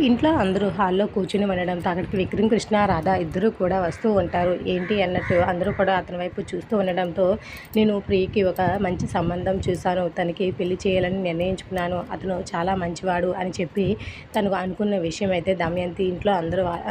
ఇంట్లో అందరూ హాల్లో కూర్చుని ఉండడంతో అక్కడికి విక్రమ్, కృష్ణ, రాధ ఇద్దరు కూడా వస్తూ ఉంటారు. ఏంటి అన్నట్టు అందరూ కూడా అతని వైపు చూస్తూ ఉండడంతో, నేను ప్రియకి ఒక మంచి సంబంధం చూశాను, తనకి పెళ్లి చేయాలని నిర్ణయించుకున్నాను, అతను చాలా మంచివాడు అని చెప్పి తను అనుకున్న విషయం అయితే దమయంతి ఇంట్లో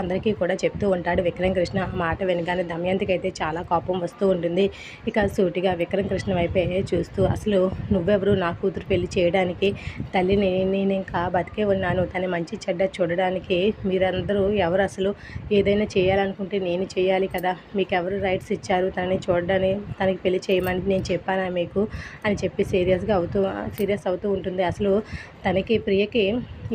అందరికీ కూడా చెప్తూ ఉంటాడు విక్రమ్ కృష్ణ. ఆ మాట వినగానే దమయంతికి అయితే చాలా కోపం వస్తూ ఉంటుంది. ఇక సూటిగా విక్రమ్ కృష్ణ వైపే చూస్తూ, అసలు నువ్వెవరు నా కూతురు పెళ్లి చేయడానికి? తల్లిని నేను ఇంకా బతికే ఉన్నాను, తన మంచి చెడ్డ చూడడానికి మీరందరూ ఎవరు? అసలు ఏదైనా చేయాలనుకుంటే నేను చేయాలి కదా, మీకు ఎవరు రైట్స్ ఇచ్చారు తనని చూడడానికి, తనకి పెళ్లి చేయమని నేను చెప్పానా మీకు అని చెప్పి సీరియస్ అవుతూ ఉంటుంది. అసలు తనకి ప్రియకి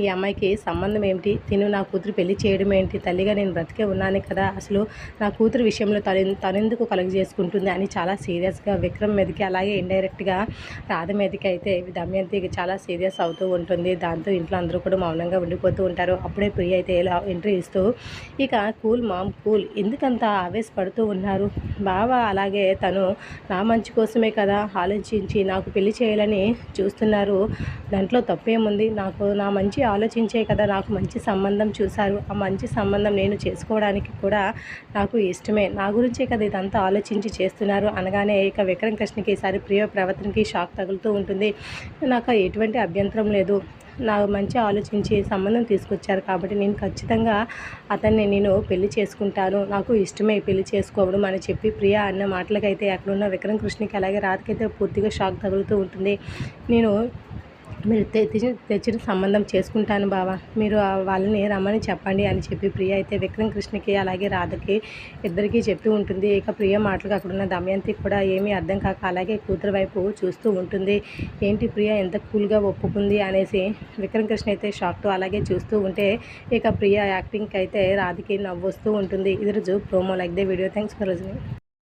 ఈ అమ్మాయికి సంబంధం ఏమిటి? తిను నా కూతురు పెళ్లి చేయడం ఏంటి? తల్లిగా నేను బ్రతికే ఉన్నాను కదా, అసలు నా కూతురు విషయంలో తనెందుకు కలుగ చేసుకుంటుంది అని చాలా సీరియస్గా విక్రమ్ మీదకి, అలాగే ఇండైరెక్ట్గా రాధ మీదకి అయితే దమయంతికి చాలా సీరియస్ అవుతూ ఉంటుంది. దాంతో ఇంట్లో అందరూ కూడా మౌనంగా ఉండిపోతూ ఉంటారు. అప్పుడే ప్రియ అయితే ఎంట్రీ ఇస్తూ, ఇక కూల్ మామ్ కూల్, ఎందుకంత ఆవేశపడుతూ ఉన్నారు బావ? అలాగే తను నా మంచి కోసమే కదా ఆలోచించి నాకు పెళ్లి చేయాలని చూస్తున్నారు, దాంట్లో తప్పేముంది? నా మంచి ఆలోచించే కదా నాకు మంచి సంబంధం చూశారు, ఆ మంచి సంబంధం నేను చేసుకోవడానికి కూడా నాకు ఇష్టమే, నా గురించే కదా ఇదంతా ఆలోచించి చేస్తున్నారు అనగానే ఇక విక్రమ్ కృష్ణకి ఈసారి ప్రియ ప్రవర్తనకి షాక్ తగులుతూ ఉంటుంది. నాకు ఎటువంటి అభ్యంతరం లేదు, నా మంచి ఆలోచించి సంబంధం తీసుకొచ్చారు కాబట్టి నేను ఖచ్చితంగా అతన్ని నేను పెళ్లి చేసుకుంటాను, నాకు ఇష్టమే పెళ్లి చేసుకోవడం అని చెప్పి ప్రియ అన్న మాటలకైతే అక్కడున్న విక్రమ్ కృష్ణకి అలాగే రాధకైతే పూర్తిగా షాక్ తగులుతూ ఉంటుంది. మీరు తెచ్చిన సంబంధం చేసుకుంటాను బావా, మీరు వాళ్ళని రమ్మని చెప్పండి అని చెప్పి ప్రియ అయితే విక్రమ్ కృష్ణకి అలాగే రాధకి ఇద్దరికీ చెప్తూ ఉంటుంది. ఇక ప్రియ మాటలకు అక్కడున్న దమయంతి కూడా ఏమీ అర్థం కాక అలాగే కూతురు వైపు చూస్తూ ఉంటుంది. ఏంటి ప్రియ ఎంత కూల్గా ఒప్పుకుంది అనేసి విక్రమ్ కృష్ణ అయితే షాక్తో అలాగే చూస్తూ ఉంటే, ఇక ప్రియ యాక్టింగ్కి అయితే రాధకి నవ్వు వస్తూ ఉంటుంది. ఇది రోజు promo. Like the video. Thanks for watching.